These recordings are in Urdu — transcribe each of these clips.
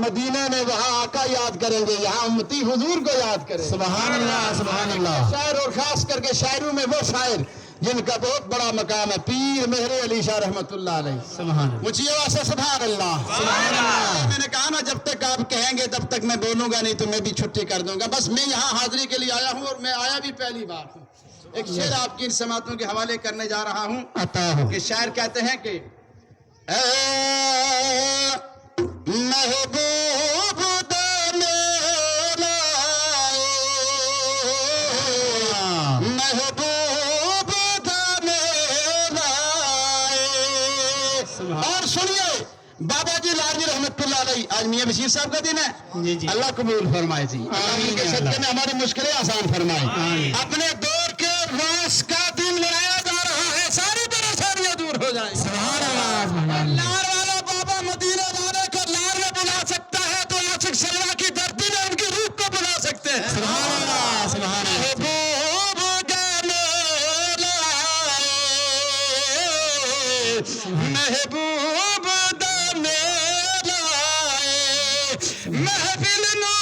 مدینے میں وہاں آقا یاد کریں گے، یہاں امتی حضور کو یاد کریں. سبحان اللہ سبحان اللہ. شاعر اور خاص کر کے شاعروں میں وہ شاعر جن کا بہت بڑا مقام ہے، پیر مہر علی شاہ رحمت اللہ علیہ. سبحان اللہ. مجھے واسطے سبحان اللہ. سبحان اللہ. میں نے کہا نا جب تک آپ کہیں گے تب تک میں بولوں گا، نہیں تو میں بھی چھٹی کر دوں گا. بس میں یہاں حاضری کے لیے آیا ہوں اور میں آیا بھی پہلی بار ہوں. ایک شعر آپ کی ان سماعتوں کے حوالے کرنے جا رہا ہوں عطا ہو. کہ شاعر کہتے ہیں کہ اے محبوب دا میرا محبوب دا میرا. اور سنیے بابا جی لاجی رحمت اللہ علیہ، آج میاں بشیر صاحب کا دن ہے. جی جی. اللہ قبول فرمائے جی. آمین کے یا صدقے اللہ. میں ہماری مشکلیں آسان فرمائے. آمین. اپنے دور کے راس کا دن منایا جا رہا ہے، ساری پریشانیاں دور ہو جائیں. سبحان اللہ سبحان اللہ. لار والا بابا مدینہ والے کو لار میں بلا سکتا ہے تو عاشق شلوا کی دھرتی میں ان کی روح کو بلا سکتے ہیں. سبحان اللہ سبحان اللہ. محبوب دا محبوب دا میرا محفل نو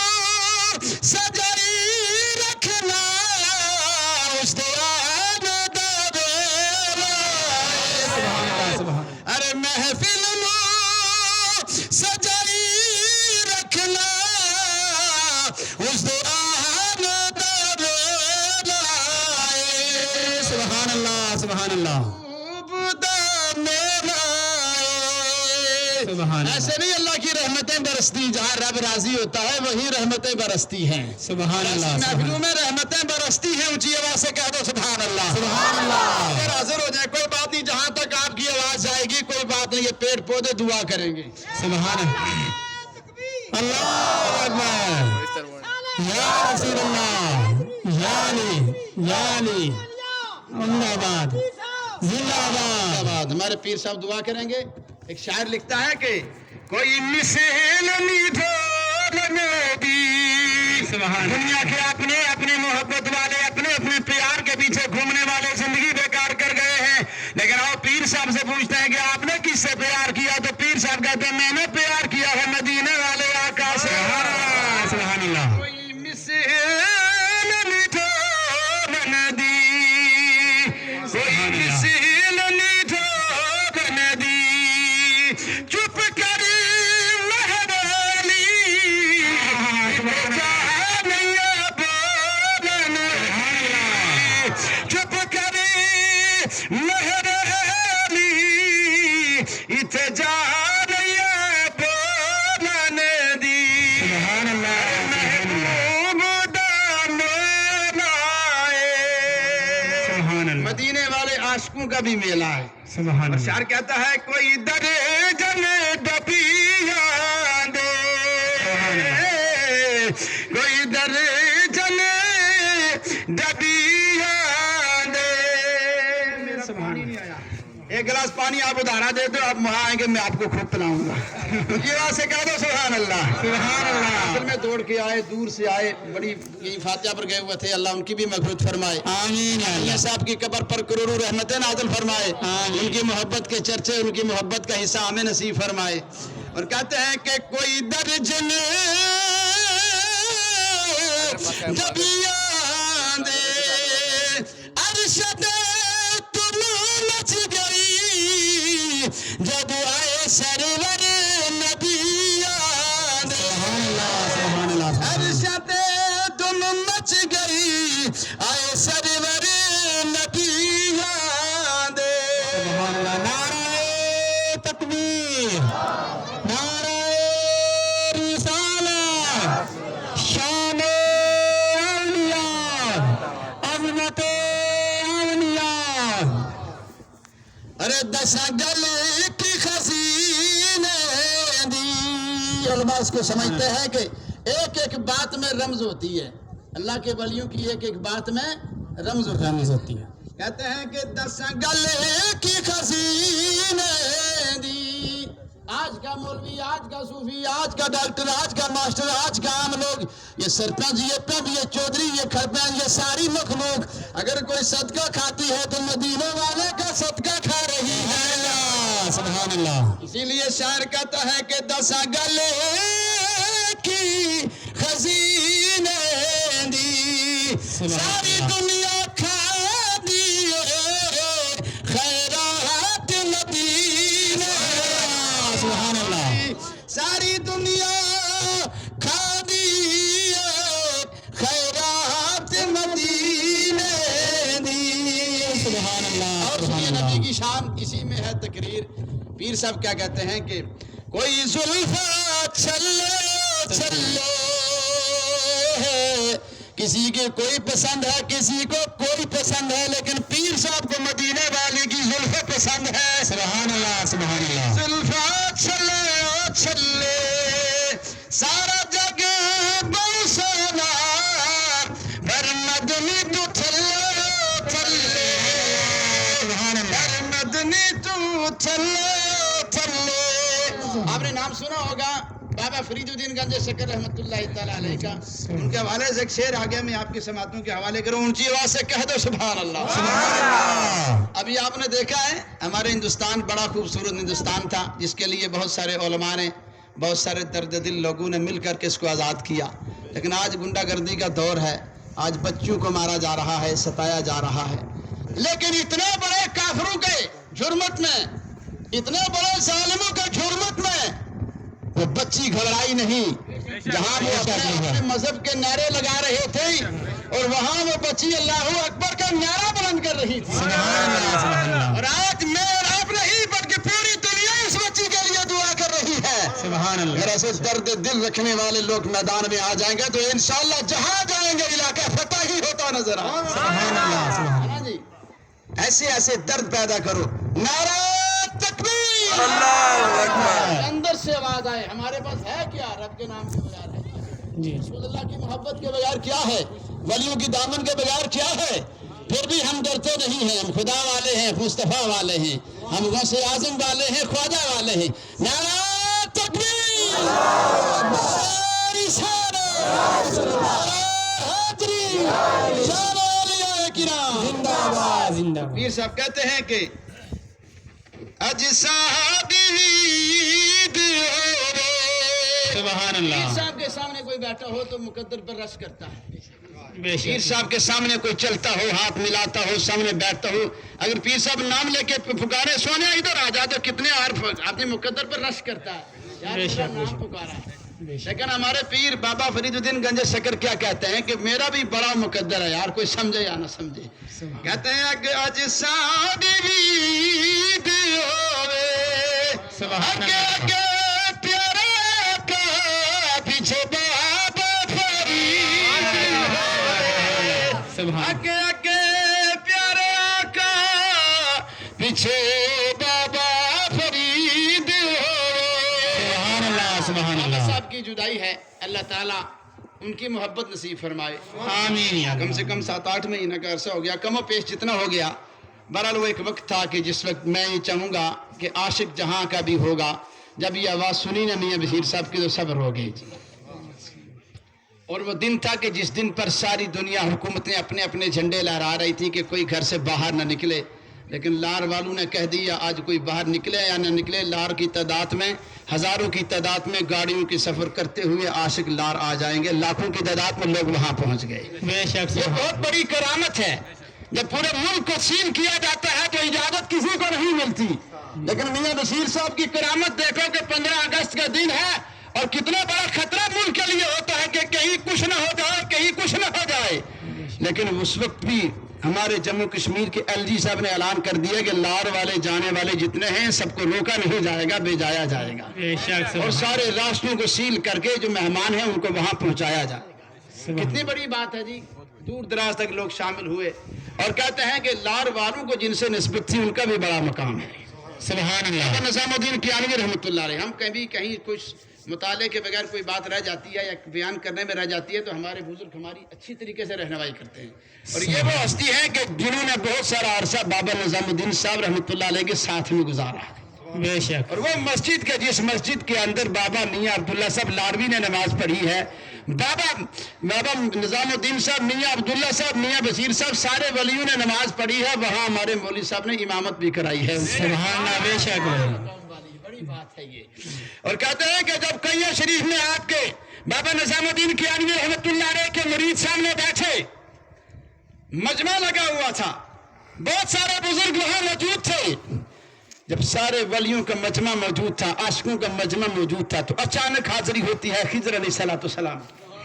سجائی رکھنا اس دیان دا میرا. سبحان اللہ سبحان اللہ. ارے محفل نو سجائی رکھنا اس دیان دا میرا. سبحان اللہ سبحان اللہ. محبوب دا میرا. سبحان اللہ. ایسے نہیں اللہ کی رحمتیں برستی، جہاں رب راضی ہوتا ہے وہی رحمتیں برستی ہیں. سبحان اللہ سبحان محفلوں اللہ. میں رحمتیں برستی ہیں. اونچی آواز سے کہہ دو سبحان اللہ. سبحان اللہ. اگر حاضر ہو جائے کوئی بات نہیں، جہاں تک آپ کی آواز جائے گی کوئی بات نہیں، یہ پیڑ پودے دعا کریں گے. سبحان اللہ. اللہ اکبر. یا رسول اللہ. یا علی یا علی. زندہ باد زندہ باد. بات ہمارے پیر صاحب دعا کریں گے. ایک شاعر لکھتا ہے کہ کوئی مثل نہیں نبی. سبحان اللہ. دنیا کے اپنے اپنے محبت والے اپنے اپنے پیار کے پیچھے گھومنے والے زندگی بیکار کر گئے ہیں. لیکن آؤ پیر صاحب سے پوچھتے ہیں کہ آپ نے کس سے پیار کیا؟ تو پیر صاحب کہتے ہیں میں نے پیار کیا ہے مدینے والے آقا سے. سبحان اللہ. کوئی مثل میٹھو ندی، کوئی مثل میٹھو ندی، چپ کری مہربانی جانیا بولن. چپ کری مہربانی اتھے جانیا بولن دی. سبحان اللہ محبوب دا میرا ہے. سبحان اللہ. مدینے والے عاشقوں کا بھی میلہ ہے. سبحان اللہ. شاعر کہتا ہے کوئی درجن ڈبیاں دے، کوئی درجن ڈبیاں دے. میرا پانی نہیں آیا. ایک گلاس پانی آپ ادھارا دے دو، آپ وہاں آئیں گے میں آپ کو خود پلاؤں گا. یہ بات سے کہہ دو سبحان اللہ. سبحان اللہ. اصل میں دوڑ کے آئے، دور سے آئے، بڑی یہی فاتحہ پر گئے ہوئے تھے. اللہ ان کی بھی مغفرت فرمائے. آمین یا میاں اللہ. صاحب کی قبر پر کروڑوں رحمتیں نازل فرمائے. ان کی محبت کے چرچے، ان کی محبت کا حصہ ہمیں نصیب فرمائے. اور کہتے ہیں کہ کوئی درجن ڈبیاں دے ارشد تم مچ گئی جب آئے سرور نبیاں دے. سبحان اللہ. ارشد تم مچ گئی آئے سرور نبیاں دے. سبحان اللہ. نعرہ تکبیر. نعرہ رسالت. شان اولیاء. عظمت اولیاء. ارے دسا گل کی خزینے دی. علماء اس کو سمجھتے ہیں کہ ایک ایک بات میں رمز ہوتی ہے. اللہ کے ولیوں کی ایک ایک بات میں رمز ہوتی ہے. کہتے ہیں کہ دسا گل کی خزینے دی. آج کا مولوی، آج کا صوفی، آج کا ڈاکٹر، آج کا ماسٹر، آج کا عام لوگ، یہ سرپنچ، یہ پنڈ، یہ چودھری، یہ کھڑپین، یہ ساری مخلوق اگر کوئی صدقہ کھاتی ہے تو مدینے والے کا صدقہ کھا رہی ہے. سبحان اللہ. اسی لیے شاعر کہتا ہے کہ دسا گلے دی خزینے دی ساری دنیا کھا دی خیرات مدینے سبحان اللہ ساری دنیا کھا دی خیرات مدینے دی سبحان اللہ اور سنیے نبی کی شان اسی میں ہے تقریر. پیر صاحب کیا کہتے ہیں کہ کوئی زلفا چلو چلو کسی کے کوئی پسند ہے کسی کو کوئی پسند ہے لیکن پیر صاحب کو مدینے والے کی زلفیں پسند ہے سبحان اللہ سبحان اللہ زلفا چلو چلے سارا جگ بڑی سونا پر مدنی تو چلو چلے سبحان اللہ پر مدنی تو چلو آپ نے نام سنا ہوگا بابا فرید الدین گنج شکر رحمت اللہ تعالی علیہ کا. ان کے حوالے سے ایک شعر آگیا میں آپ کی سماعتوں کے حوالے کروں. اونچی آواز سے کہہ دو سبحان اللہ. ابھی آپ نے دیکھا ہے ہمارے ہندوستان بڑا خوبصورت ہندوستان تھا جس کے لیے بہت سارے علماء نے بہت سارے درد دل لوگوں نے مل کر کے اس کو آزاد کیا. لیکن آج گنڈا گردی کا دور ہے. آج بچوں کو مارا جا رہا ہے ستایا جا رہا ہے. لیکن اتنے بڑے کافروں کے جرمت میں اتنے بڑے ظالموں کے جرمت میں وہ بچی گھبرائی نہیں. جہاں وہ اپنے مذہب کے نعرے لگا رہے تھے اور وہاں وہ بچی اللہ اکبر کا نعرہ بلند کر رہی تھی. اور آج میں اور آپ نہیں بلکہ پوری دنیا اس بچی کے لیے دعا کر رہی ہے. سبحان اللہ اگر ایسے درد دل رکھنے والے لوگ میدان میں آ جائیں گے تو انشاءاللہ جہاں جائیں گے علاقہ فتح ہی ہوتا نظر آئے. سبحان اللہ سبحان اللہ جی ایسے ایسے درد پیدا کرو. نعرہ تکبیر اندر سے آواز آئے. ہمارے پاس ہے کیا؟ رب کے نام کے بغیر ہے کیا؟ جی رسول اللہ کی محبت کے بغیر کیا ہے؟ ولیوں کی دامن کے بغیر کیا ہے؟ پھر بھی ہم ڈرتے نہیں ہیں. ہم خدا والے ہیں, مصطفیٰ والے ہیں, ہم غوث اعظم والے ہیں, خواجہ والے ہیں. نعرہ تکبیر ساری شان حاضری شان اولیاء کرام زندہ باد زندہ باد. پیر صاحب کہتے ہیں کہ سبحان پیر اللہ صاحب کے سامنے کوئی بیٹھا ہو تو مقدر پر رش کرتا ہے. بے پیر شک صاحب کے سامنے کوئی چلتا ہو, ہاتھ ملاتا ہو, سامنے بیٹھتا ہو, اگر پیر صاحب نام لے کے پکارے سونے ادھر آ جا تو کتنے اپنے مقدر پر رش کرتا ہے یار بے میرا شک, نام پکارا ہے. بے شک. لیکن ہمارے پیر بابا فرید الدین گنج شکر کیا کہتے ہیں کہ میرا بھی بڑا مقدر ہے یار, کوئی سمجھے یا نہ سمجھے. کہتے ہیں کہ اج سبحان اللہ پیارا کا پیچھے بابا فرید سبحان اگے اگے پیارے آقا پیچھے بابا فرید سبحان اللہ سبحان بابا اللہ صاحب کی جدائی ہے. اللہ تعالیٰ ان کی محبت نصیب فرمائے. آمین یا کم سے کم 7-8 مہینہ کا عرصہ ہو گیا, کم و پیش جتنا ہو گیا. بہرحال وہ ایک وقت تھا کہ جس وقت میں یہ چاہوں گا کہ عاشق جہاں کا بھی ہوگا جب یہ آواز سنی نا میاں بشیر صاحب کی تو صبر ہو گئی. اور وہ دن تھا کہ جس دن پر ساری دنیا حکومتیں اپنے اپنے جھنڈے لہرا رہی تھی کہ کوئی گھر سے باہر نہ نکلے. لیکن لار والوں نے کہہ دیا آج کوئی باہر نکلے یا نہ نکلے, لار کی تعداد میں ہزاروں کی تعداد میں گاڑیوں کی سفر کرتے ہوئے عاشق لار آ جائیں گے. لاکھوں کی تعداد میں لوگ وہاں پہنچ گئے. بے شک یہ بہت بڑی کرامت ہے. جب پورے ملک کو سیل کیا جاتا ہے تو اجازت کسی کو نہیں ملتی. لیکن میاں بشیر صاحب کی کرامت دیکھو کہ 15 اگست کا دن ہے اور کتنا بڑا خطرہ ملک کے لیے ہوتا ہے کہ کہیں کچھ نہ ہو جائے, کہیں کچھ نہ ہو جائے. لیکن اس وقت بھی ہمارے جموں کشمیر کے ایل جی صاحب نے اعلان کر دیا کہ لار والے جانے والے جتنے ہیں سب کو روکا نہیں جائے گا, بھیجایا جائے گا. بے شک اور سارے راستوں کو سیل کر کے جو مہمان ہیں ان کو وہاں پہنچایا جائے گا. سبحان کتنی بڑی بات ہے جی. دور دراز تک لوگ شامل ہوئے اور کہتے ہیں کہ لار والوں کو جن سے نسبت تھی ان کا بھی بڑا مقام ہے. سبحان اللہ نظام الدین کیانوی رحمۃ اللہ علیہ. ہم کہیں کچھ مطالعے کے بغیر کوئی بات رہ جاتی ہے یا بیان کرنے میں رہ جاتی ہے تو ہمارے بزرگ ہماری اچھی طریقے سے رہنمائی کرتے ہیں. اور یہ وہ ہستی ہے کہ جنہوں نے بہت سارا عرصہ بابا نظام الدین صاحب رحمۃ اللہ علیہ کے ساتھ میں گزارا. بے شک. اور وہ مسجد کے جس مسجد کے اندر بابا میاں عبداللہ صاحب لاروی نے نماز پڑھی ہے, بابا نظام الدین صاحب, میاں عبداللہ صاحب, میاں بشیر صاحب, سارے ولیوں نے نماز پڑھی ہے, وہاں ہمارے مولوی صاحب نے امامت بھی کرائی ہے. سبحان اللہ. بے شک بڑی بات ہے یہ. اور کہتے ہیں کہ جب کئیہ شریف میں آپ کے بابا نظام الدین کیانوی رحمت اللہ علیہ کے مرید سامنے بیٹھے، مجمع لگا ہوا تھا، بہت سارے بزرگ وہاں موجود تھے۔ جب سارے ولیوں کا مجمع موجود تھا، عاشقوں کا مجمع موجود تھا، تو اچانک حاضری ہوتی ہے خضر علیہ السلام۔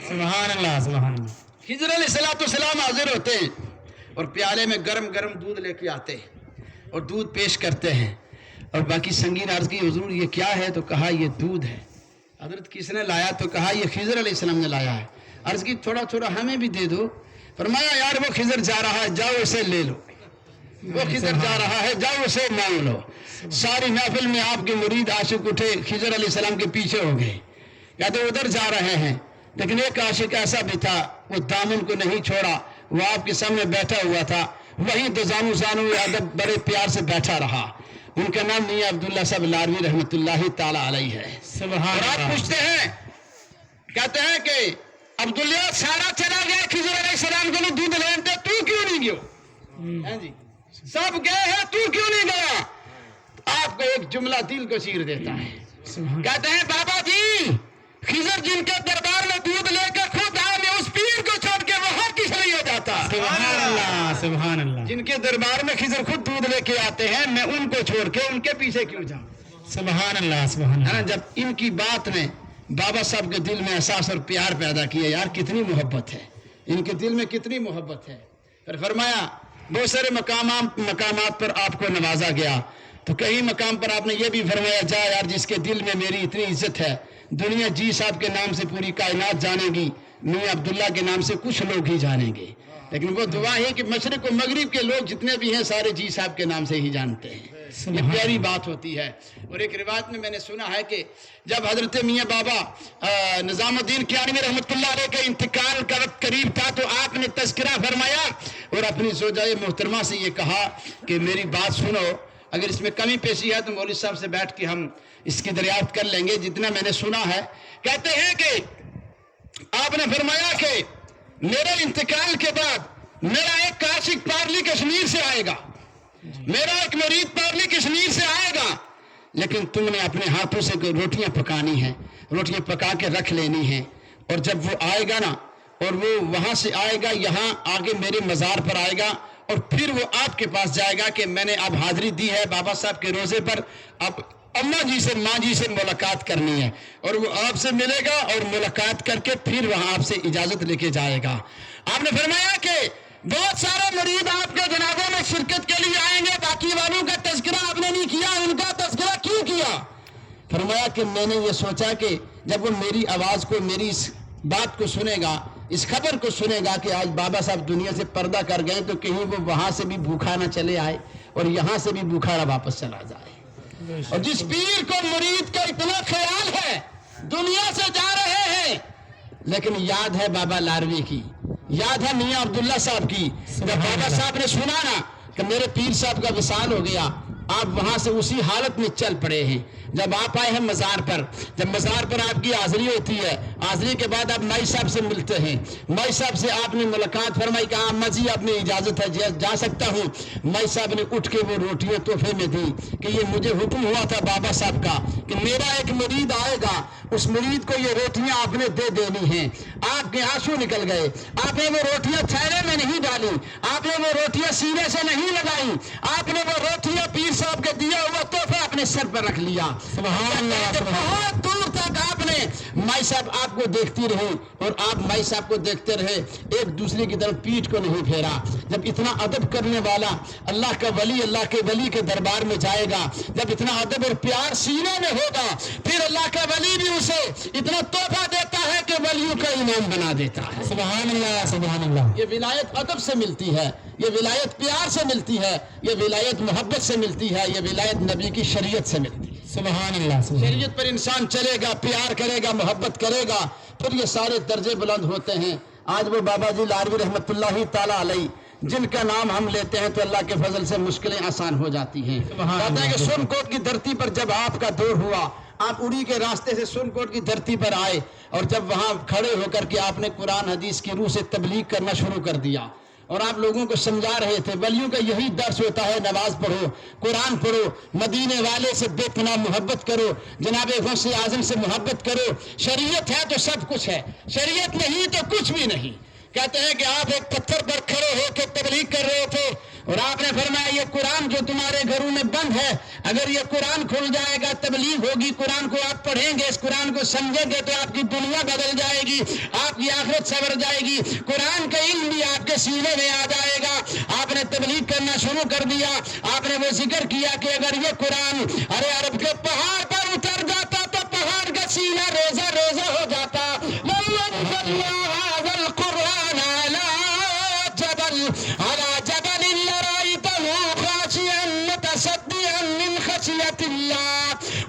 سبحان اللہ سبحان اللہ۔ خضر علیہ السلام حاضر ہوتے ہیں اور پیالے میں گرم گرم دودھ لے کے آتے ہیں اور دودھ پیش کرتے ہیں، اور باقی سنگین عرض کی حضور یہ کیا ہے؟ تو کہا یہ دودھ ہے۔ حضرت کس نے لایا؟ تو کہا یہ خضر علیہ السلام نے لایا ہے۔ عرض کی تھوڑا تھوڑا ہمیں بھی دے دو۔ فرمایا یار وہ خضر جا رہا ہے، جاؤ اسے لے لو، وہ خضر جا رہا ہے، جاؤ اسے مانگ لو۔ ساری محفل میں آپ کے مرید عاشق اٹھے، خضر علیہ السلام کے پیچھے ہو گئے، کہتے ادھر جا رہے ہیں، لیکن ایک عاشق ایسا بھی تھا وہ دامن کو نہیں چھوڑا، وہ آپ کے سامنے بیٹھا ہوا تھا، وہیں دو زانو ادب بڑے پیار سے بیٹھا رہا۔ ان کا نام میاں عبداللہ صاحب لاروی رحمت اللہ تعالی علیہ ہے۔ سبحان اور آپ اللہ۔ پوچھتے ہیں، کہتے ہیں کہ عبداللہ سارا چلا گیا خضر علیہ السلام کو دودھ لینے، تو کیوں نہیں گیا؟ ہاں جی، سب گئے ہیں، تو کیوں نہیں گیا؟ آپ کو ایک جملہ دل کو چیر دیتا ہے۔ سبحان کہتے ہیں بابا جی خضر جن کے دربار میں دودھ لے کر خود آئے، میں اس پیر کو چھوڑ کے وہاں کس لیے جاتا؟ اللہ سبحان اللہ۔ جن کے دربار میں خضر خود دودھ لے کے آتے ہیں، میں ان کو چھوڑ کے ان کے پیچھے کیوں جاؤں؟ سبحان اللہ سبحان ہے نا؟ اللہ۔ جب ان کی بات نے بابا صاحب کے دل میں احساس اور پیار پیدا کیا، یار کتنی محبت ہے ان کے دل میں، کتنی محبت ہے۔ پھر فرمایا بہت سارے مقامات پر آپ کو نوازا گیا، تو کئی مقام پر آپ نے یہ بھی فرمایا، جا یار جس کے دل میں میری اتنی عزت ہے، دنیا جی صاحب کے نام سے پوری کائنات جانے گی، میاں عبداللہ کے نام سے کچھ لوگ ہی جانیں گے، لیکن وہ دعا ہے کہ مشرق و مغرب کے لوگ جتنے بھی ہیں سارے جی صاحب کے نام سے ہی جانتے ہیں۔ یہ پیاری بات ہوتی ہے۔ اور ایک روایت میں نے سنا ہے کہ جب حضرت میاں بابا نظام الدین کیانوی رحمت اللہ علیہ کے انتقال کا وقت قریب تھا، تو آپ نے تذکرہ فرمایا اور اپنی زوجہ محترمہ سے یہ کہا کہ میری بات سنو، اگر اس میں کمی پیشی ہے تو مولوی صاحب سے بیٹھ کے ہم اس کی دریافت کر لیں گے، جتنا میں نے سنا ہے۔ کہتے ہیں کہ آپ نے فرمایا کہ میرے انتقال کے بعد میرا ایک عاشق پارلی کشمیر سے آئے گا، میرا ایک مرید پارلی کشمیر سے آئے گا، لیکن تم نے اپنے ہاتھوں سے روٹیاں پکانی ہیں، روٹیاں پکا کے رکھ لینی ہیں، اور جب وہ آئے گا نا، اور وہ وہاں سے آئے گا یہاں آگے میرے مزار پر آئے گا، اور پھر وہ آپ کے پاس جائے گا کہ میں نے اب حاضری دی ہے بابا صاحب کے روزے پر، اب اماں جی سے ماں جی سے ملاقات کرنی ہے، اور وہ آپ سے ملے گا اور ملاقات کر کے پھر وہاں آپ سے اجازت لے کے جائے گا۔ آپ نے فرمایا کہ بہت سارے مرید آپ کے جنازے میں شرکت کے لیے آئیں گے، باقی والوں کا تذکرہ آپ نے نہیں کیا، ان کا تذکرہ کیوں کیا؟ فرمایا کہ میں نے یہ سوچا کہ جب وہ میری آواز کو، میری اس بات کو سنے گا، اس خبر کو سنے گا کہ آج بابا صاحب دنیا سے پردہ کر گئے، تو کہیں وہ وہاں سے بھی بھوکھا نہ چلے آئے اور یہاں سے بھی بھوکھا نہ واپس چلا جائے۔ اور جس پیر کو مرید کا اتنا خیال ہے، دنیا سے جا رہے ہیں، لیکن یاد ہے بابا لاروی کی، یاد ہے میاں عبداللہ صاحب کی، جب بابا صاحب نے سنا نا کہ میرے پیر صاحب کا وصال ہو گیا، آپ وہاں سے اسی حالت میں چل پڑے ہیں۔ جب آپ آئے ہیں مزار پر، جب مزار پر آپ کی حاضری ہوتی ہے، حاضری کے بعد آپ مائی صاحب سے ملتے ہیں، مائی صاحب سے آپ نے ملاقات فرمائی، کہا اما جی آپ نے اجازت ہے جا سکتا ہوں۔ مائی صاحب نے اٹھ کے وہ روٹیاں تحفے میں دی کہ یہ مجھے حکم ہوا تھا بابا صاحب کا کہ میرا ایک مرید آئے گا، اس مرید کو یہ روٹیاں آپ نے دے دینی ہیں۔ آپ کے آنسو نکل گئے، آپ نے وہ روٹیاں تھیلے میں نہیں ڈالی، آپ نے وہ روٹیاں سینے سے نہیں لگائی، آپ نے وہ روٹیاں پیر صاحب کے دیا ہوا تحفہ اپنے سر پر رکھ لیا۔ سبحان اللہ۔ بہت دور تک آپ نے مائی صاحب آپ کو دیکھتی رہی اور آپ مائی صاحب کو دیکھتے رہے، ایک دوسرے کی طرف پیٹھ کو نہیں پھیرا۔ جب اتنا ادب کرنے والا اللہ کا ولی اللہ کے ولی کے دربار میں جائے گا، جب اتنا ادب اور پیار سینے میں ہوگا، پھر اللہ کا ولی بھی اسے اتنا تحفہ دیتا ہے کہ ولیوں کا امام بنا دیتا ہے۔ سبحان اللہ سبحان اللہ۔ یہ ولایت ادب سے ملتی ہے، یہ ولایت پیار سے ملتی ہے، یہ ولایت محبت سے ملتی ہے، یہ ولایت نبی کی شریعت سے ملتی ہے۔ سبحان اللہ سبحان اللہ۔ شریعت پر انسان چلے گا، پیار کرے گا، محبت کرے گا، پھر یہ سارے درجے بلند ہوتے ہیں۔ آج وہ بابا جی لاروی رحمت اللہ تعالیٰ علیہ جن کا نام ہم لیتے ہیں تو اللہ کے فضل سے مشکلیں آسان ہو جاتی ہیں۔ کہتے ہیں کہ سن کوٹ کی دھرتی پر جب آپ کا دور ہوا، آپ اڑی کے راستے سے سن کوٹ کی دھرتی پر آئے، اور جب وہاں کھڑے ہو کر کے آپ نے قرآن حدیث کی روح سے تبلیغ کرنا شروع کر دیا، اور آپ لوگوں کو سمجھا رہے تھے ولیوں کا یہی درس ہوتا ہے، نماز پڑھو، قرآن پڑھو، مدینے والے سے بے پناہ محبت کرو، جناب غوث اعظم سے محبت کرو، شریعت ہے تو سب کچھ ہے، شریعت نہیں تو کچھ بھی نہیں۔ کہتے ہیں کہ آپ ایک پتھر پر کھڑے ہو کے تبلیغ کر رہے تھے اور آپ نے فرمایا یہ قرآن جو تمہارے گھروں میں بند ہے، اگر یہ قرآن کھل جائے گا، تبلیغ ہوگی، قرآن کو آپ پڑھیں گے، اس قرآن کو سمجھیں گے تو آپ کی دنیا بدل جائے گی، آپ کی آخرت سنور جائے گی، قرآن کا علم بھی آپ کے سینے میں آ جائے گا۔ آپ نے تبلیغ کرنا شروع کر دیا، آپ نے وہ ذکر کیا کہ اگر یہ قرآن عرب کے پہاڑ پر اتر جاتا تو پہاڑ کا سینہ روزہ روزہ ہو جاتا۔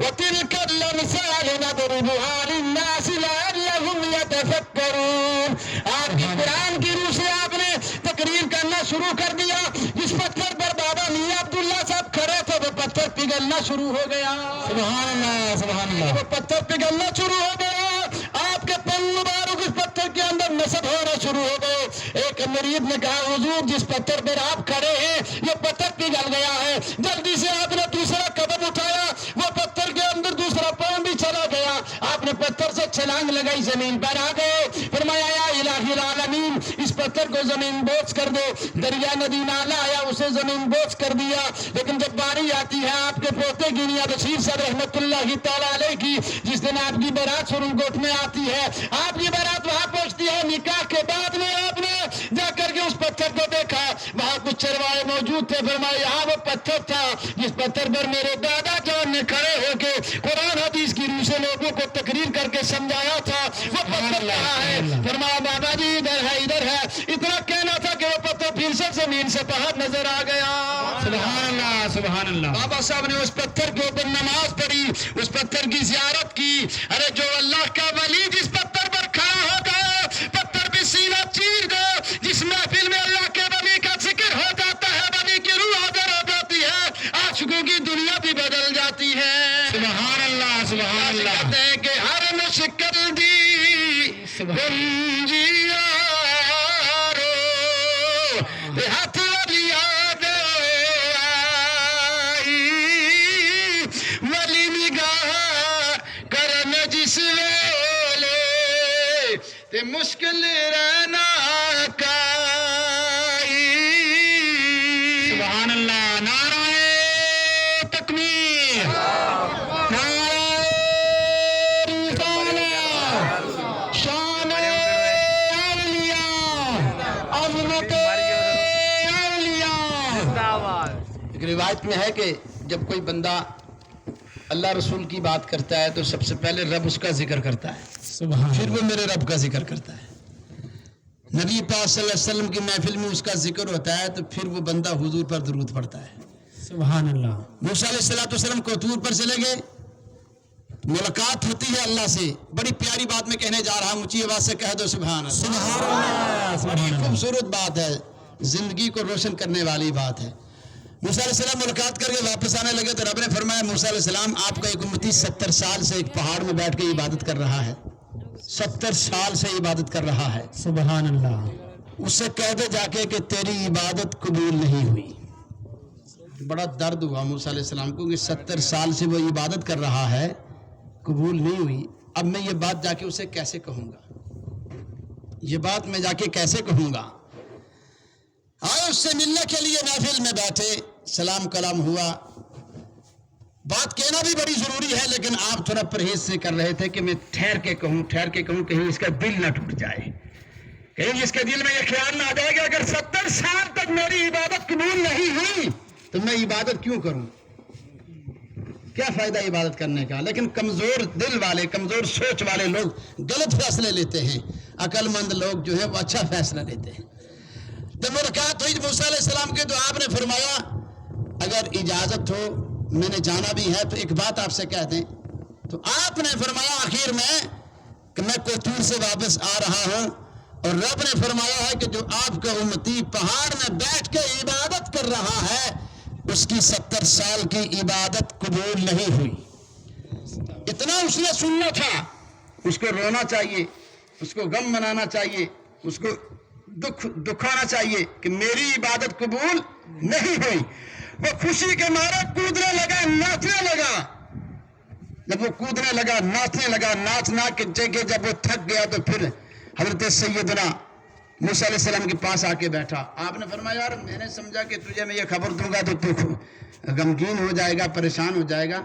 وتلك الأمثال نضربها للناس لعلهم يتفكرون۔ آپ کی قرآن کی روح سے آپ نے تقریر کرنا شروع کر دیا، جس پتھر پر بابا میاں عبداللہ صاحب کھڑے تھے وہ پتھر پگھلنا شروع ہو گیا۔ سبحان اللہ، سبحان اللہ۔ وہ پتھر پگھلنا شروع ہو گیا، آپ کے پن مبارک اس پتھر کے اندر نصب ہونا شروع ہو گئے۔ ایک مرید نے کہا حضور جس پتھر پر آپ کھڑے ہیں یہ پتھر پگھل گیا ہے۔ جلدی سے آپ نے دوسرا قدم اٹھایا، وہ پتھر کے اندر دوسرا پاؤں بھی چلا گیا، آپ نے پتھر سے چھلانگ لگائی، زمین پر آ گئے، فرمایا یا الہی العالمین اس پتھر کو زمین بوجھ کر دو۔ دریا ندی نالا آیا، اسے زمین بوجھ کر دیا۔ لیکن جب باری آتی ہے آپ کے پوتے کی میاں بشیر صاحب رحمت اللہ تعالیٰ علیہ کی، جس دن آپ کی بارات سرنگوٹ میں آتی ہے، آپ کی بارات وہاں پہنچتی ہے، نکاح کے بعد میں آپ نے جا کر کے اس پتھر کو دیکھا، وہاں کچھ چروائے موجود تھے، فرمایا یہاں وہ پتھر تھا جس پتھر پر میرے دادا جان نے کھڑے ہو کے قرآن حدیث کی روح سے لوگوں کو تقریر کر کے سمجھایا تھا، وہ پتھر کہاں ہے؟ فرمایا بابا جی ادھر ہے، ادھر ہے۔ اتنا کہنا تھا کہ وہ پتھر پھر سے زمین سے باہر نظر آ گیا۔ سبحان اللہ، سبحان اللہ۔ بابا صاحب نے اس پتھر کے اوپر نماز پڑھی، اس پتھر کی زیارت کی۔ ارے جو اللہ کا ولی جس پتھر پر کھڑا ہوتا ہے، پتھر بھی سینہ چیر دو۔ جس محفل میں اللہ کے ولی کا ذکر ہو جاتا ہے، ولی کی روح حاضر ہو جاتی ہے، عاشقوں کی دنیا بھی بدل جاتی ہے۔ سبحان اللہ، سبحان اللہ۔ کہتے ہیں کہ ہر مشکل دی گنجیارو ہاتھ ولیاں دے آئی، ولی نگاہ کرن جس ویلے تے مشکل رہنا کائی۔ سبحان اللہ، نعرہ تکبیر، نعرہ رسالت، شان اولیاء، عظمت اولیاء۔ ایک روایت میں ہے کہ جب کوئی بندہ اللہ رسول کی بات کرتا ہے تو سب سے پہلے رب اس کا ذکر کرتا ہے، سبحان پھر وہ میرے رب کا ذکر کرتا ہے۔ نبی پاک صلی اللہ علیہ وسلم کی محفل میں اس کا ذکر ہوتا ہے تو پھر وہ بندہ حضور پر درود پڑھتا ہے۔ سبحان اللہ۔ موسیٰ علیہ السلام کو طور پر چلے گئے، ملاقات ہوتی ہے اللہ سے، بڑی پیاری بات میں کہنے جا رہا ہوں، اونچی آواز سے کہہ دو سبحان اللہ۔ سبحان اللہ، بڑی سبحان اللہ۔ خوبصورت بات ہے، زندگی کو روشن کرنے والی بات ہے۔ موسیٰ علیہ السلام ملاقات کر کے واپس آنے لگے تو رب نے فرمایا موسیٰ علیہ السلام آپ کا ایک امتی 70 سال سے ایک پہاڑ میں بیٹھ کے عبادت کر رہا ہے، 70 سال سے عبادت کر رہا ہے، سبحان اللہ۔ اس سے کہہ دے جا کے کہ تیری عبادت قبول نہیں ہوئی۔ بڑا درد ہوا موسیٰ علیہ السلام کو کہ 70 سال سے وہ عبادت کر رہا ہے، قبول نہیں ہوئی، اب میں یہ بات جا کے اسے کیسے کہوں گا، یہ بات میں جا کے کیسے کہوں گا۔ آئے اس سے ملنے کے لیے محفل میں بیٹھے، سلام کلام ہوا، بات کہنا بھی بڑی ضروری ہے لیکن آپ تھوڑا پرہیز سے کر رہے تھے کہ میں ٹھہر کے کہوں کہیں اس کا دل نہ ٹوٹ جائے، کہیں اس کے دل میں یہ خیال نہ آ جائے گا اگر 70 سال تک میری عبادت قبول نہیں ہوئی تو میں عبادت کیوں کروں، کیا فائدہ عبادت کرنے کا۔ لیکن کمزور دل والے، کمزور سوچ والے لوگ غلط فیصلے لیتے ہیں، عقل مند لوگ جو ہے وہ اچھا فیصلہ لیتے ہیں۔ جب ملاقات ہوئی موسیٰ علیہ السلام کی تو آپ نے فرمایا اگر اجازت ہو میں نے جانا بھی ہے تو ایک بات آپ سے کہہ دیں، تو آپ نے فرمایا آخر میں کہ میں کوتور سے واپس آ رہا ہوں اور رب نے فرمایا ہے کہ جو آپ کا امتی پہاڑ میں بیٹھ کے عبادت کر رہا ہے اس کی 70 سال کی عبادت قبول نہیں ہوئی۔ اتنا اس نے سننا تھا، اس کو رونا چاہیے، اس کو غم منانا چاہیے، اس کو دکھ ہونا چاہیے کہ میری عبادت قبول نہیں ہوئی. وہ خوشی کے مارے کودنے لگا, ناچنے لگا. جب وہ کودنے لگا, ناچنے لگا, ناچنا کے جگہ جب وہ تھک گیا تو پھر حضرت سیدنا موسیٰ علیہ السلام کے پاس آ کے بیٹھا. آپ نے فرمایا یار میں نے سمجھا کہ تجھے میں یہ خبر دوں گا تو تو غمگین ہو جائے گا, پریشان ہو جائے گا,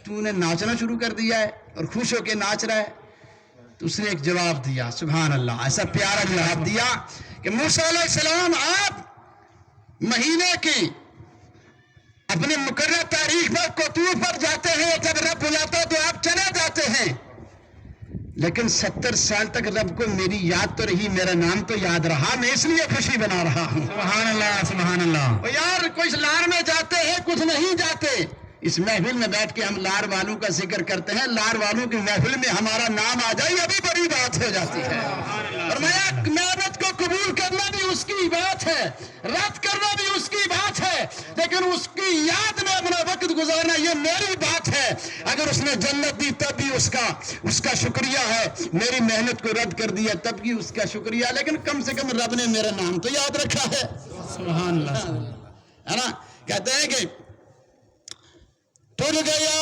تو نے ناچنا شروع کر دیا ہے اور خوش ہو کے ناچ رہا ہے. تو اس نے ایک جواب دیا, سبحان اللہ, ایسا پیارا جواب دیا کہ موسیٰ علیہ السلام آپ مہینے کی اپنے مقررہ تاریخ پر کوتور پر جاتے ہیں, جب رب بلاتا تو آپ چلے جاتے ہیں, لیکن 70 سال تک رب کو میری یاد تو رہی, میرا نام تو یاد رہا, میں اس لیے خوشی بنا رہا ہوں. سبحان اللہ, سبحان اللہ. اور یار کچھ لار میں جاتے ہیں, کچھ نہیں جاتے. اس محفل میں بیٹھ کے ہم لار والوں کا ذکر کرتے ہیں, لار والوں کی محفل میں ہمارا نام آ جائے ابھی بڑی بات ہو جاتی ہے. اور محنت کو قبول کرنا بھی اس کی بات ہے, رد کرنا بھی اس کی بات ہے, لیکن اس کی یاد میں اپنا وقت گزارنا یہ میری بات ہے. اگر اس نے جنت دی تب بھی اس کا شکریہ ہے, میری محنت کو رد کر دیا تب بھی اس کا شکریہ, لیکن کم سے کم رب نے میرا نام تو یاد رکھا ہے. سبحان اللہ. ہے نا, کہتے ہیں کہ ٹر گیا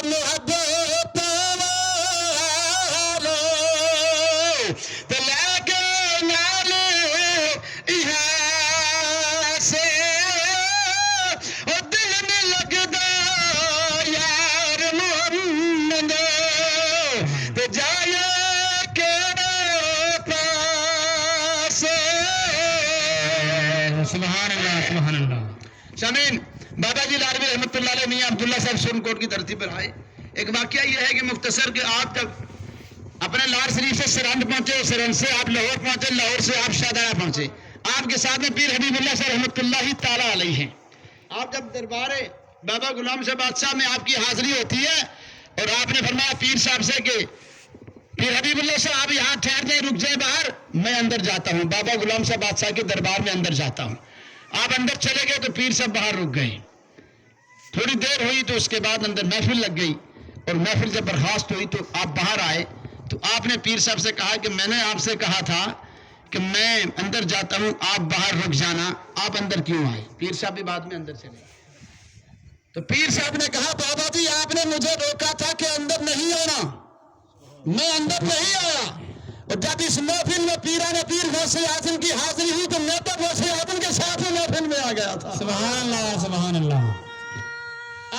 محبت والو تو لے کے نال یہاں سے, اور دل میں لگدا یار محمد تو جائے کیڑے پاس. سبحان اللہ, سبحان اللہ. شامین, بابا جی لاروی رحمت اللہ علیہ میاں عبداللہ صاحب سون کوٹ کی دھرتی پر آئے. ایک واقعہ یہ ہے کہ مختصر کہ آپ جب اپنے لار شریف سے سرہند پہنچے, سرہند سے آپ لاہور پہنچے, لاہور سے آپ شاہدرہ پہنچے, آپ کے ساتھ میں پیر حبیب اللہ صاحب رحمت اللہ تعالیٰ علیہ ہیں. آپ جب دربار بابا غلام شاہ بادشاہ میں آپ کی حاضری ہوتی ہے اور آپ نے فرمایا پیر صاحب سے کہ پیر حبیب اللہ صاحب آپ یہاں ٹھہر جائیں, رک جائیں باہر, میں اندر جاتا ہوں, بابا غلام شاہ بادشاہ کے دربار میں اندر جاتا ہوں. آپ اندر چلے گئے تو پیر صاحب باہر رک گئے. تھوڑی دیر ہوئی تو اس کے بعد اندر محفل لگ گئی, اور محفل جب برخاست ہوئی تو آپ باہر آئے. تو آپ نے پیر صاحب سے کہا کہ میں نے آپ سے کہا تھا کہ میں اندر جاتا ہوں, آپ باہر رک جانا, آپ اندر کیوں آئے؟ پیر صاحب بھی بعد میں اندر چلے. تو پیر صاحب نے کہا بابا جی آپ نے مجھے روکا تھا کہ اندر نہیں آنا, میں اندر نہیں آیا, اور جب اس محفل میں پیران پیر غوث اعظم کی حاضری ہوئی تو میں تو غوث اعظم کے ساتھ میں محفل میں آ گیا تھا. سبحان اللہ, سبحان اللہ.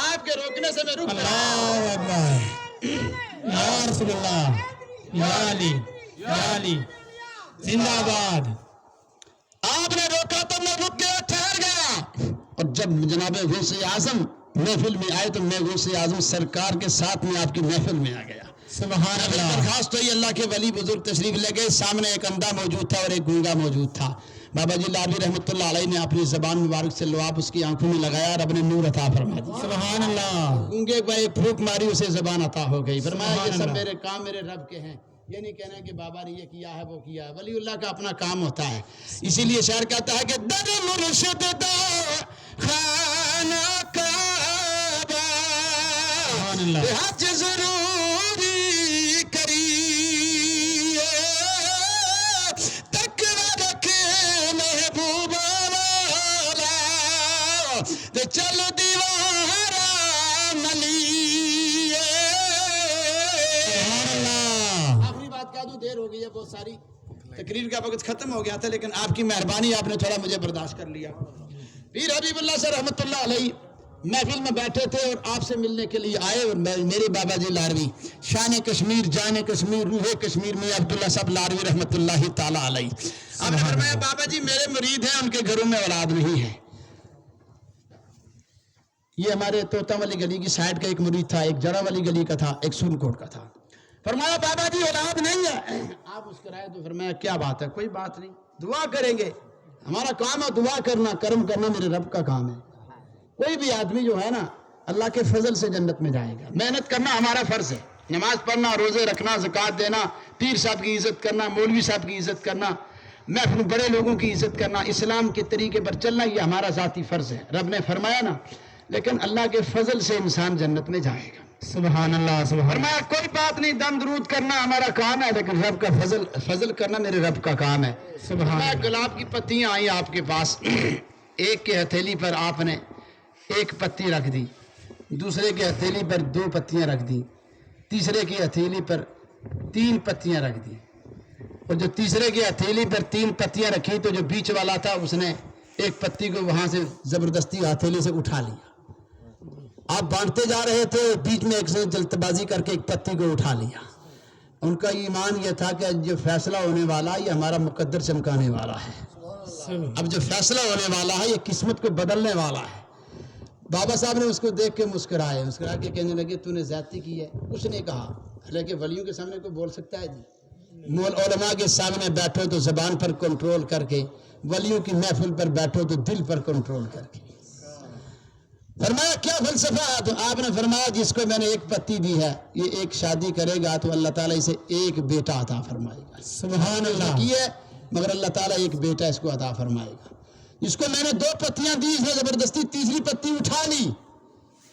آپ کے روکنے سے میں رک گیا. اللہ اکبر. یا رسول اللہ, یا علی, یا علی, زندہ باد. آپ نے روکا تو میں رک گیا, ٹھہر گیا. اور جب جناب غوث اعظم محفل میں آئے تو میں غوث اعظم سرکار کے ساتھ میں آپ کی محفل میں آ گیا. سبحان اللہ. درخواست ہوئی, اللہ کے ولی بزرگ تشریف لے گئے, سامنے ایک اندھا موجود تھا اور ایک گونگا موجود تھا. بابا جی لاروی رحمت اللہ علیہ نے اپنی زبان مبارک سے لعاب اس کی آنکھوں میں لگایا, رب نے نور عطا فرما دیا. سبحان اللہ. گونگے کو ایک پھونک ماری, اسے زبان عطا ہو گئی. فرمایا سبحان یہ سب اللہ. میرے کام میرے رب کے ہیں, یہ نہیں کہنا کہ بابا نے یہ کیا ہے وہ کیا ہے. ولی اللہ کا اپنا کام ہوتا ہے. اسی لیے شاعر کہتا ہے کہ در مرشد دا خانہ کعبہ حج ضروری کریے, تقوی رکھے محبوبہ والا تے چل دیوارا ملیے. آخری بات کہہ دوں, دیر ہو گئی ہے بہت ساری, تقریر کا وقت ختم ہو گیا تھا, لیکن آپ کی مہربانی, آپ نے تھوڑا مجھے برداشت کر لیا. پیر حبیب اللہ سے رحمت اللہ علیہ محفل میں بیٹھے تھے اور آپ سے ملنے کے لیے آئے, اور میرے بابا جی لاروی شان کشمیر, جان کشمیر, روح کشمیر میں عبداللہ صاحب لاروی رحمت اللہ تعالیٰ علیہ. آپ نے فرمایا بابا جی میرے مرید ہیں, ان کے گھروں میں اولاد نہیں ہے. یہ ہمارے توتا والی گلی کی سائڈ کا ایک مرید تھا, ایک جڑا والی گلی کا تھا, ایک سون کوٹ کا تھا. فرمایا بابا جی اولاد نہیں ہے. آپ مسکرائے تو فرمایا کیا بات ہے؟ کوئی بات نہیں, دعا کریں گے, ہمارا کام ہے دعا کرنا, کرم کرنا میرے رب کا کام ہے. کوئی بھی آدمی جو ہے نا اللہ کے فضل سے جنت میں جائے گا. محنت کرنا ہمارا فرض ہے, نماز پڑھنا, روزے رکھنا, زکوٰۃ دینا, پیر صاحب کی عزت کرنا, مولوی صاحب کی عزت کرنا, محفل بڑے لوگوں کی عزت کرنا, اسلام کے طریقے پر چلنا, یہ ہمارا ذاتی فرض ہے. رب نے فرمایا نا, لیکن اللہ کے فضل سے انسان جنت میں جائے گا. سبحان اللہ سبحان فرمایا کوئی بات نہیں، دم درود کرنا ہمارا کام ہے، لیکن رب کا فضل کرنا میرے رب کا کام ہے۔ فرمایا گلاب کی پتیاں آئیں آپ کے پاس، ایک کے ہتھیلی پر آپ نے ایک پتی رکھ دی، دوسرے کے ہتھیلی پر 2 پتیاں رکھ دی، تیسرے کی ہتھیلی پر 3 پتیاں رکھ دی، اور جو تیسرے کی ہتھیلی پر 3 پتیاں رکھی تو جو بیچ والا تھا اس نے ایک پتی کو وہاں سے زبردستی ہتھیلی سے اٹھا لیا۔ آپ بانٹتے جا رہے تھے، بیچ میں ایک سے جلد بازی کر کے ایک پتی کو اٹھا لیا۔ ان کا ایمان یہ تھا کہ جو فیصلہ ہونے والا یہ ہمارا مقدر چمکانے والا ہے، اب جو فیصلہ ہونے والا ہے یہ قسمت کو بدلنے والا ہے۔ بابا صاحب نے اس کو دیکھ کے مسکرائے کے کہنے لگے تو نے زیادتی کی ہے؟ اس نے کہا، حالانکہ ولیوں کے سامنے کوئی بول سکتا ہے جی؟ علماء کے سامنے بیٹھو تو زبان پر کنٹرول کر کے، ولیوں کی محفل پر بیٹھو تو دل پر کنٹرول کر کے۔ فرمایا کیا فلسفہ ہے؟ تو آپ نے فرمایا جس کو میں نے ایک پتی دی ہے یہ ایک شادی کرے گا تو اللہ تعالیٰ اسے ایک بیٹا عطا فرمائے گا۔ سبحان اللہ کی ہے، مگر اللہ تعالیٰ ایک بیٹا اس کو عطا فرمائے گا۔ جس کو میں نے 2 پتیاں دی، اس نے زبردستی تیسری پتی اٹھا لی،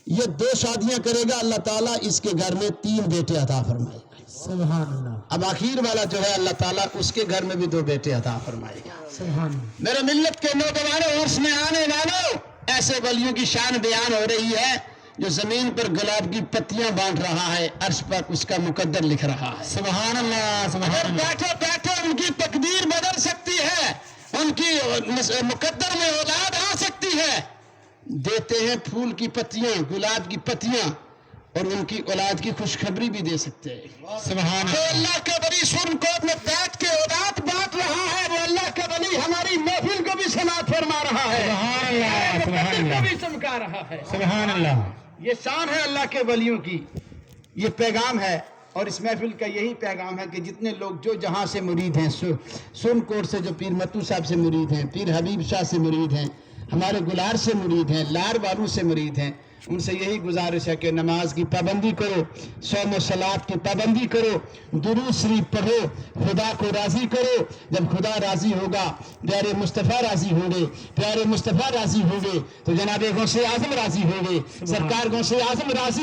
یہ 2 شادیاں کرے گا، اللہ تعالیٰ اس کے گھر میں 3 بیٹے عطا فرمائے گا۔ سبحان اللہ۔ اب آخر والا جو ہے اللہ تعالیٰ اس کے گھر میں بھی 2 بیٹے عطا فرمائے گا۔ سبحان اللہ۔ میرے ملت کے نوجوانوں، عرس میں آنے والوں، ایسے ولیوں کی شان بیان ہو رہی ہے جو زمین پر گلاب کی پتیاں بانٹ رہا ہے، عرش پر اس کا مقدر لکھ رہا ہے۔ سبحان اللہ سبحان اللہ۔ بیٹھے بیٹھے ان کی تقدیر بدل سکتی ہے، ان کی مقدر میں اولاد آ سکتی ہے۔ دیتے ہیں پھول کی پتیاں، گلاب کی پتیاں، اور ان کی اولاد کی خوشخبری بھی دے سکتے ہیں۔ سبحان اللہ۔ تو اللہ کا ولی سن کوٹ میں بیٹھ کے اولاد بانٹ رہا ہے، وہ اللہ کا ولی ہماری محفل کو بھی سماعت فرما رہا ہے، سبحان اللہ سبحان اللہ کو بھی چمکا رہا ہے۔ سبحان اللہ۔ یہ شان ہے اللہ کے ولیوں کی، یہ پیغام ہے، اور اس محفل کا یہی پیغام ہے کہ جتنے لوگ جو جہاں سے مرید ہیں، سن کوٹ سے جو پیر متو صاحب سے مرید ہیں، پیر حبیب شاہ سے مرید ہیں، ہمارے گلار سے مرید ہیں، لار والوں سے مرید ہیں، ان سے یہی گزارش ہے کہ نماز کی پابندی کرو، صوم و صلات کی پابندی کرو، درود شریف پڑھو، خدا کو راضی کرو۔ جب خدا راضی ہوگا، پیارے مصطفیٰ راضی ہوں گے، پیارے مصطفیٰ راضی ہوں گے تو جناب غوث اعظم راضی ہوں گے، سرکار غوث اعظم راضی